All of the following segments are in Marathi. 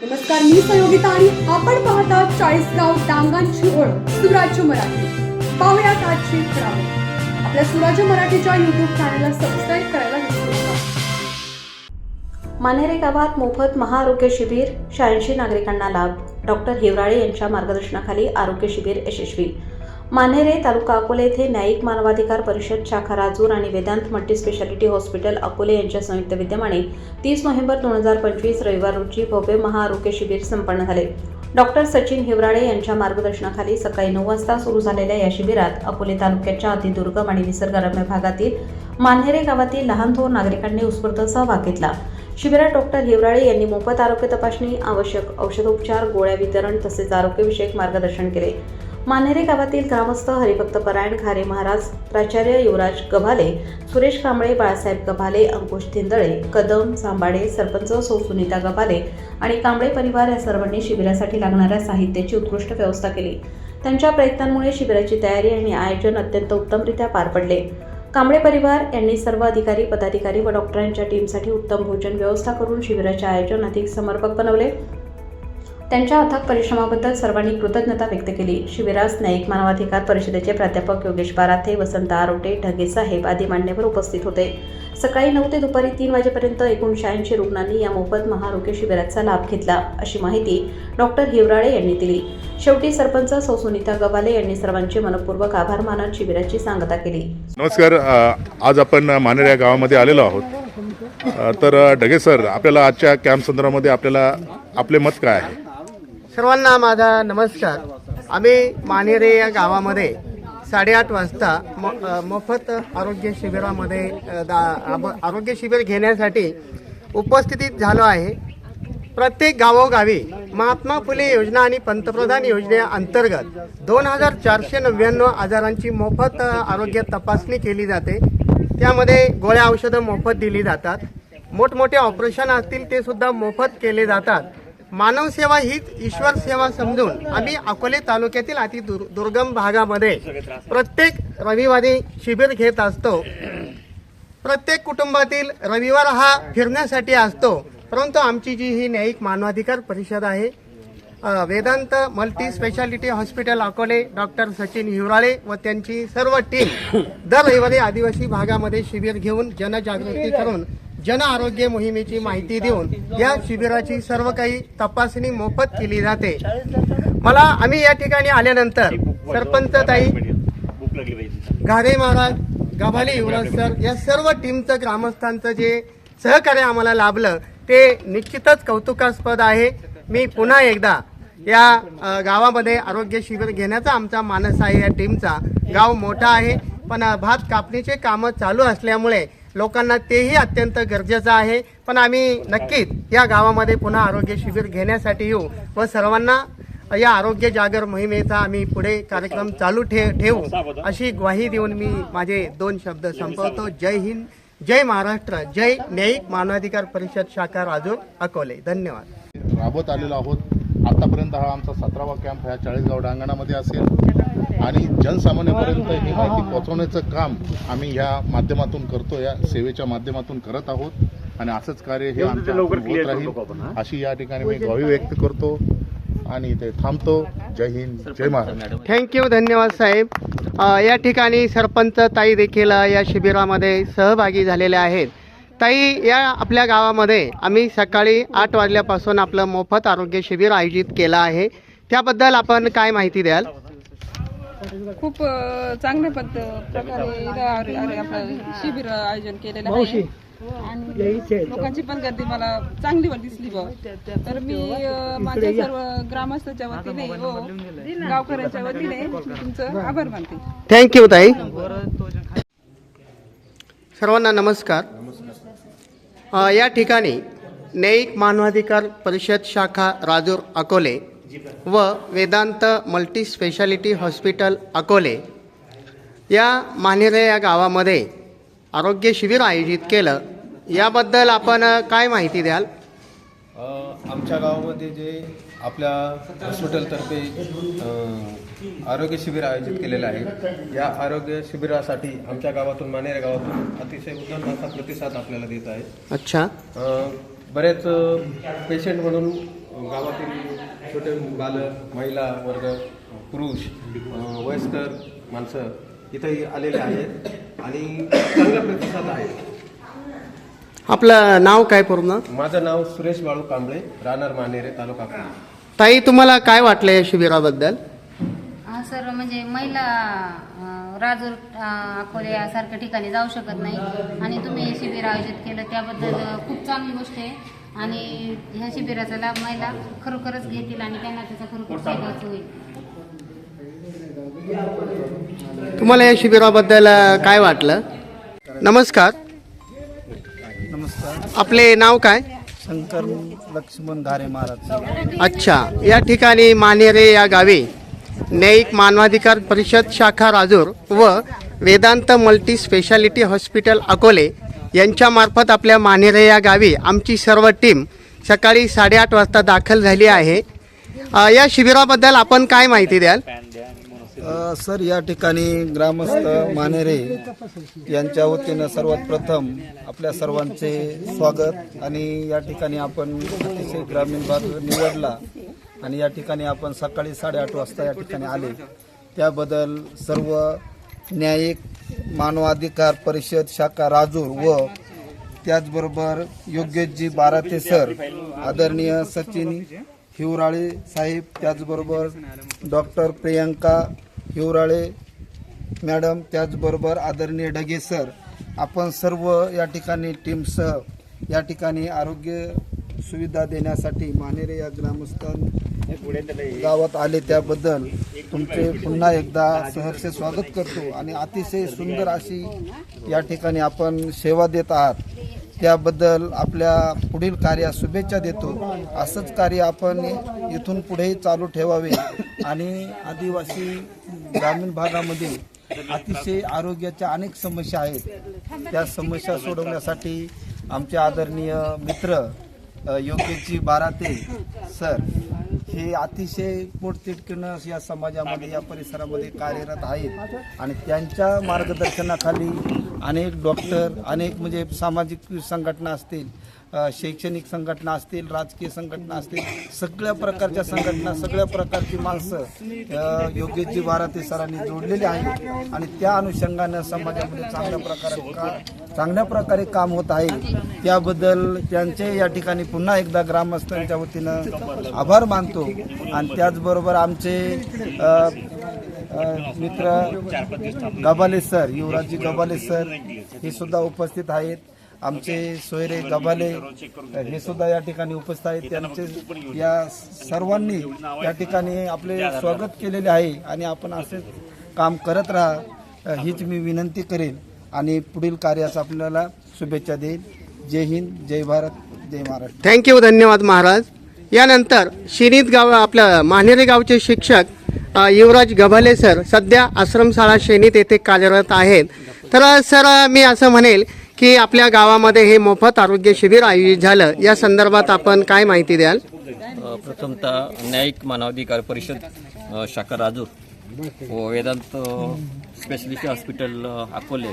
नमस्कार, मी संयोगिता आणि आपण पाहता चाळीसगाव डांगांची ओळख सुराज्य मराठी. पाहुयात आजची खबरं. आपल्या सुराज्य मराठीच्या YouTube चॅनलला सबस्क्राईब करायला विसरू नका. मानेरे गावात मोफत महाआरोग्य शिबिर, 86 नागरिकांना लाभ. डॉक्टर हिवराळे यांच्या मार्गदर्शनाखाली आरोग्य शिबिर यशस्वी. मानेरे तालुका अकोले येथे न्यायिक मानवाधिकार परिषद शाखा राजूर आणि वेदांत मल्टीस्पेशालिटी हॉस्पिटल अकोले यांच्या संयुक्त विद्यमाने 30 नोव्हेंबर 2025 रविवार रोजी भव्य महाआरोग्य शिबिर संपन्न झाले. डॉक्टर सचिन हिवराळे यांच्या मार्गदर्शनाखाली सकाळी 9 वाजता सुरू झालेल्या या शिबिरात अकोले तालुक्याच्या अतिदुर्गम आणि निसर्गरम्य भागातील मानेरे गावातील लहान थोर नागरिकांनी उत्स्फूर्त सहभाग घेतला. शिबिरात डॉक्टर हिवराळे यांनी मोफत आरोग्य तपासणी, आवश्यक औषधोपचार, गोळ्या वितरण तसेच आरोग्यविषयक मार्गदर्शन केले. मानेरे गावातील ग्रामस्थ हरिभक्त परायण घारे महाराज, प्राचार्य युवराज गभाले, सुरेश कांबळे, बाळासाहेब गभाले, अंकुश थिंदळे, कदम सांबाडे, सरपंच सौ सुनीता गभाले आणि कांबळे परिवार या सर्वांनी शिबिरासाठी लागणाऱ्या साहित्याची उत्कृष्ट व्यवस्था केली. त्यांच्या प्रयत्नांमुळे शिबिराची तयारी आणि आयोजन अत्यंत उत्तमरित्या पार पडले. कांबळे परिवार यांनी सर्व अधिकारी, पदाधिकारी व डॉक्टरांच्या टीमसाठी उत्तम भोजन व्यवस्था करून शिबिराचे आयोजन अधिक समर्पक बनवले. त्यांच्या अथक परिश्रमाबद्दल सर्वांनी कृतज्ञता व्यक्त केली. शिबिरास न्यायिक मानवाधिकार परिषदेचे प्राध्यापक योगेश बाराथे, वसंत आरोटे, ढगे साहेब आदी मान्यवर उपस्थित होते. सकाळी 9 ते दुपारी 3 वाजेपर्यंत एकूण 86 रुग्णांनी या मोफत महाआरोग्य शिबिराचा लाभ घेतला, अशी माहिती डॉक्टर हिवराळे यांनी दिली. शेवटी सरपंच सौ सुनीता गभाले यांनी सर्वांचे मनपूर्वक आभार मानत शिबिराची सांगता केली. नमस्कार, आज आपण मानेरे या गावामध्ये आलेलो आहोत. तर ढगे सर, आपल्याला आजच्या कॅम्प संदर्भामध्ये आपले मत काय आहे? सर्वांना माझा नमस्कार. आम्ही मानेरे या गावामध्ये 8:30 वाजता मोफत आरोग्य शिबिरामध्ये आरोग्य शिबिर घेण्यासाठी उपस्थित झालो आहे. प्रत्येक गावोगावी महात्मा फुले योजना आणि पंतप्रधान योजनेअंतर्गत 2499 आजारांची मोफत आरोग्य तपासणी केली जाते. त्यामध्ये गोळ्या औषधं मोफत दिली जातात. मोठमोठे ऑपरेशन असतील ते सुद्धा मोफत केले जातात. मानव सेवा हीच ईश्वर सेवा समजून आम्ही अकोले तालुक्यातील अति दुर्गम भागामध्ये प्रत्येक रविवारी शिबिर घेत असतो. प्रत्येक कुटुंबातील रविवार हा फिरण्यासाठी असतो. परंतु आमची जी ही न्यायिक मानवाधिकार परिषद आहे, Vedant multi speciality hospital Akole, doctor Sachin Hivrale व त्यांची सर्व टीम दर रविवारी आदिवासी भागामध्ये शिबिर घेऊन जनजागृती करून जन आरोग्य मोहिमेची माहिती देऊन या शिबिराची सर्व काही तपासणी मोफत केली जाते. आम्ही या ठिकाणी आल्यानंतर सरपंच ताई, घारे महाराज, गभाले युवराज सर या सर्व टीमचं, ग्रामस्थांचं जे सहकार्य आम्हाला लाभलं ते निश्चितच कौतुकास्पद आहे. मी पुन्हा एकदा या गावामध्ये आरोग्य शिबिर घेण्याचा आमचा मानस आहे. या टीमचा गाव मोठा आहे, पण भात कापणीचे कामं चालू असल्यामुळे लोकांना तेही अत्यंत गरजेचं आहे. पण आम्ही नक्कीच या गावामध्ये पुन्हा आरोग्य शिबिर घेण्यासाठी येऊ व सर्वांना या आरोग्य जागर मोहिमेचा आम्ही पुढे कार्यक्रम चालू ठेवू अशी ग्वाही देऊन मी माझे 2 शब्द संपवतो. जय हिंद, जय महाराष्ट्र, जय न्यायिक मानवाधिकार परिषद शाखा राजूर अकोले. धन्यवाद. राबवत आलेलो आहोत. आतापर्यंत हा आमचा 17वा कॅम्प ह्या चाळीसगाव डांगणामध्ये असेल आणि जनसामान्यांपर्यंत ही माहिती पोहोचवण्याचं काम आम्ही ह्या माध्यमातून करतो, या सेवेच्या माध्यमातून करत आहोत आणि असंच कार्य हे आमच्या होत राहील अशी या ठिकाणी मी ग्वाही व्यक्त करतो आणि ते थांबतो. जय हिंद, जय महाराष्ट्र. थँक्यू, धन्यवाद साहेब. या ठिकाणी सरपंच ताई देखील या शिबिरामध्ये सहभागी झालेल्या आहेत. ताई, या आपल्या गावामध्ये आम्ही सकाळी 8 वाजल्यापासून आपलं मोफत आरोग्य शिबिर आयोजित केलं आहे. त्याबद्दल आपण काय माहिती द्याल? खूप चांगल्या प्रकारे आपलं शिबिर आयोजन केलेलं आहे आणि लोकांची पण गर्दी मला चांगली दिसली. तर मी माझ्या सर्व ग्रामस्थांच्या वतीने व गावकऱ्यांच्या वतीने तुमचं आभार मानते. थँक्यू ताई. सर्वांना नमस्कार. या ठिकाणी न्यायिक मानवाधिकार परिषद शाखा राजूर अकोले व Vedant multi speciality hospital Akole या मानेरे या गावामध्ये आरोग्य शिबिर आयोजित केलं. याबद्दल आपण काय माहिती द्याल? आमच्या गावामध्ये जे आपल्या हॉस्पिटलतर्फे आरोग्य शिबिर आयोजित केलेलं आहे, या आरोग्य शिबिरासाठी आमच्या गावातून, मानेरे गावातून अतिशय उत्तम असा प्रतिसाद आपल्याला देत आहे. अच्छा. बरेच पेशंट म्हणून गावातील छोटे बालक, महिला वर्ग, पुरुष, वयस्कर माणसं इथंही आलेले आहेत आणि चांगला प्रतिसाद आहे. आपलं नाव काय पूर्ण? माझं नाव सुरेश बाळू कांबळे, राहणार मानेरे, तालुका अकोला. ताई, तुम्हाला काय वाटलं या शिबिराबद्दल? हा सर, म्हणजे महिला राजूर अकोले यासारख्या ठिकाणी जाऊ शकत नाही आणि तुम्ही हे शिबिर आयोजित केलं त्याबद्दल खूप चांगली गोष्ट आहे आणि ह्या शिबिराचा लाभ महिला खरोखरच घेतील आणि त्यांना त्याचा खरोखर फायदा होईल. तुम्हाला या शिबिराबद्दल काय वाटलं? नमस्कार. नमस्कार. आपले नाव काय? शंकर लक्ष्मण धारे महाराज. अच्छा, या ठिकाणी मानेरे या गावी न्यायिक मानवाधिकार परिषद शाखा राजूर व Vedant multi speciality hospital Akole यांच्यामार्फत आपल्या मानेरे या गावी आमची सर्व टीम सकाळी 8:30 वाजता दाखल झाली आहे. या शिबिराबद्दल आपण काय माहिती द्याल? सर, या ठिकाणी ग्रामस्थ मानेरे यांच्या वतीनं सर्वात प्रथम आपल्या सर्वांचे स्वागत. आणि या ठिकाणी आपण अतिशय ग्रामीण भाग निवडला आणि या ठिकाणी आपण सकाळी 8:30 वाजता या ठिकाणी आले त्याबद्दल सर्व न्यायिक मानवाधिकार परिषद शाखा राजूर व त्याचबरोबर योगेशजी बाराते सर, आदरणीय सचिन हिवराळे साहेब, त्याचबरोबर डॉक्टर प्रियंका हिवराळे मॅडम, त्याचबरोबर आदरणीय ढगे सर, आपण सर्व या ठिकाणी टीमसह या ठिकाणी आरोग्य सुविधा देण्यासाठी मानेरे या ग्रामस्थां गावात आले त्याबद्दल तुमचे पुन्हा एकदा सहर्ष स्वागत करतो आणि अतिशय सुंदर अशी या ठिकाणी आपण सेवा देत आहात त्याबद्दल आपल्या पुढील कार्यास शुभेच्छा देतो. असंच कार्य आपण इथून पुढेही चालू ठेवावे आणि आदिवासी ग्रामीण भागामध्ये अतिशय आरोग्याच्या अनेक समस्या आहेत. त्या समस्या सोडवण्यासाठी आमचे आदरणीय मित्र योगेशजी बाराते सर हे अतिशय पोटतिडकीनं या समाजामध्ये या परिसरामध्ये कार्यरत आहेत आणि त्यांच्या मार्गदर्शनाखाली अनेक डॉक्टर, अनेक म्हणजे सामाजिक संघटना असतील, शैक्षणिक संघटना असतील, राजकीय संघटना असतील, सगळ्या प्रकारच्या संघटना, सगळ्या प्रकारची माणसं योगेशजी बाराते सरांनी जोडलेली आहेत आणि त्या अनुषंगानं समाजामध्ये चांगल्या प्रकारे काम होत आहे. त्याबद्दल त्यांचे या ठिकाणी पुन्हा एकदा ग्रामस्थांच्या वतीनं आभार मानतो. आणि त्याचबरोबर आमचे मित्र गबाले सर, युवराजजी गबाले सर हे सुद्धा उपस्थित आहेत. आमचे सोयरे गबाले हे सुद्धा या ठिकाणी उपस्थित आहेत. त्यांचे या सर्वांनी या ठिकाणी आपले स्वागत केलेले आहे आणि आपण असेच काम करत राहा हीच मी विनंती करेन आणि पुढील कार्यास आपल्याला शुभेच्छा देईन. जय हिंद, जय भारत, जय महाराष्ट्र. थँक्यू, धन्यवाद महाराज. यानंतर शिनीत गाव आपल्या मानेरे गावचे शिक्षक युवराज गभाले सर सध्या आश्रमशाळा शेनीत येथे कार्यरत आहेत. तर सर, मी असं म्हणेल की आपल्या गावामध्ये हे मोफत आरोग्य शिबिर आयोजित झालं, या संदर्भात आपण काय माहिती द्याल? प्रथमतः न्यायिक मानवाधिकार परिषद शाखा राजूर व वेदांत स्पेशलिस्ट हॉस्पिटल अकोले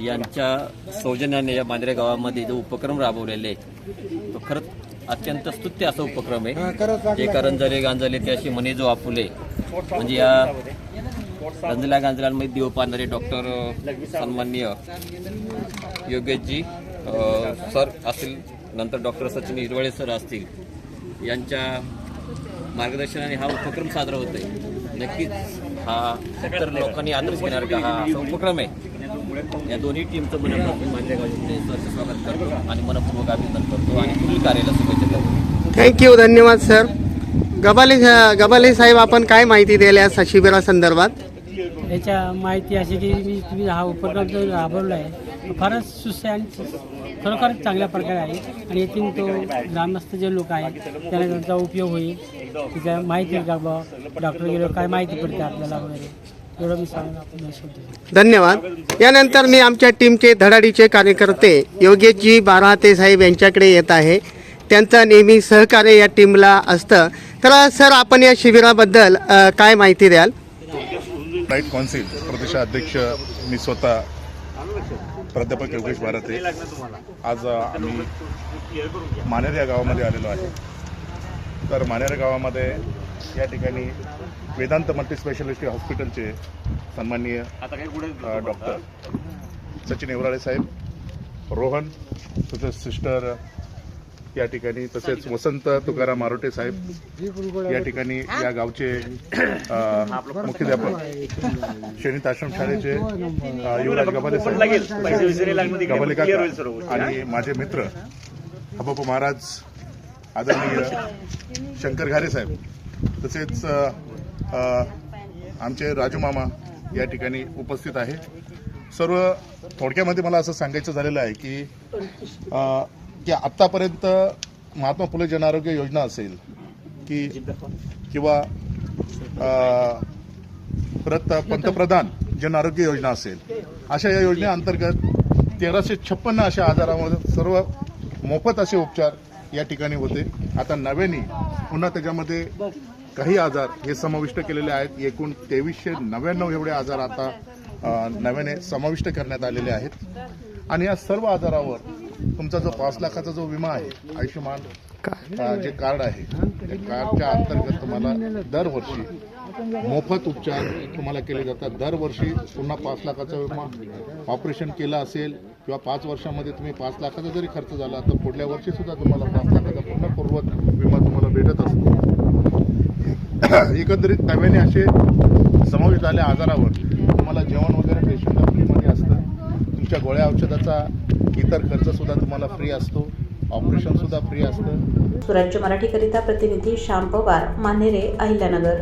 यांच्या सौजन्याने या मांजरे गावामध्ये जो उपक्रम राबवलेले तो खरंच अत्यंत स्तुत्य असा उपक्रम आहे. जे करंजले गांजले त्याशी म्हणे जो आपुले, म्हणजे या रंजल्या गांजल्यांमध्ये दिव पाहणारे डॉक्टर सन्माननीय योगेशजी सर असतील, नंतर डॉक्टर सचिन हिरवळे सर असतील, यांच्या मार्गदर्शनाने हा उपक्रम साजरा होतोय. नक्कीच हा तर लोकांनी आदर्श घेणारा हा असा उपक्रम आहे. या दोन्ही टीमचं मनपूर्वक माझ्या गावचे स्वागत करतो आणि मनपूर्वक अभिनंदन करतो आणि पुढील कार्याला शुभेच्छा देतो. थँक्यू, धन्यवाद सर. गबाले साहेब, आपण काय माहिती द्याल या शिबिरासंदर्भात? याच्या माहिती अशी की तुम्ही हा उपक्रम जो राबवला आहे फारच सुस्त आणि खरोखर चांगल्या प्रकारे आहे आणि येथील तो ग्रामस्थ जे लोक आहेत त्यांना त्यांचा उपयोग होईल. तिच्या माहिती का बा डॉक्टर गेलो काय माहिती पडते आपल्याला वगैरे, एवढं मी सांगतो. धन्यवाद. यानंतर मी आमच्या टीमचे धडाडीचे कार्यकर्ते योगेशजी बाराते साहेब यांच्याकडे येत आहे. त्यांचं नेहमी सहकार्य या टीमला असतं. तर सर, आपण या शिबिराबद्दल काय माहिती द्याल? राईट काउन्सिल प्रदेशाध्यक्ष मी स्वतः प्राध्यापक योगेश बाराते आज आम्ही मानेरे या गावामध्ये आलेलो आहे. तर मानेरे गावामध्ये या ठिकाणी वेदांत मल्टी स्पेशालिटी हॉस्पिटलचे सन्माननीय डॉक्टर सचिन हिवराळे साहेब, रोहन तसेच सिस्टर या ठिकाणी, तसेच वसंत तुकाराम आरोटे साहेब या ठिकाणी, या गावचे मुख्याध्यापक शेणीत आश्रम शाळेचे युवराज गबाले साहेब, गबाले काका आणि माझे मित्र हबप महाराज आदरणीय शंकर घारे साहेब, तसेच आमचे राजू मामा या ठिकाणी उपस्थित आहे. सर्व थोडक्यामध्ये मला असं सांगायचं झालेलं आहे की आत्तापर्यंत महात्मा फुले जनआरोग्य योजना असेल किंवा परत पंतप्रधान जनआरोग्य योजना असेल, अशा या योजनेअंतर्गत 1356 अशा आजारामध्ये सर्व मोफत असे उपचार या ठिकाणी होते. आता नव्याने पुन्हा त्याच्यामध्ये काही आजार हे समाविष्ट केलेले आहेत. एकूण 2399 एवढे आजार आता नव्याने समाविष्ट करण्यात आलेले आहेत. आणि या सर्व आजारावर तुमचा जो 5 लाखाचा जो विमा आहे, आयुष्यमान जे कार्ड आहे, त्या कार्डच्या अंतर्गत तुम्हाला दरवर्षी मोफत उपचार तुम्हाला केले जातात. दरवर्षी पुन्हा 5 लाखाचा विमा, ऑपरेशन केलं असेल किंवा 5 वर्षामध्ये तुम्ही 5 लाखाचा जरी खर्च झाला तर पुढल्या वर्षी सुद्धा तुम्हाला 5 लाखाचा पुन्हा पूर्वत विमा तुम्हाला भेटत असतो. एकंदरीत नव्याने असे समावेश झालेल्या आजारावर तुम्हाला जेवण वगैरे पेशंटला फ्रीमध्ये असतं. तुमच्या गोळ्या औषधाचा इतर खर्च सुद्धा तुम्हाला फ्री असतो. ऑपरेशन सुद्धा फ्री असतं. स्वराज्य मराठीकरिता प्रतिनिधी श्याम पवार, मानेरे, अहिल्यानगर.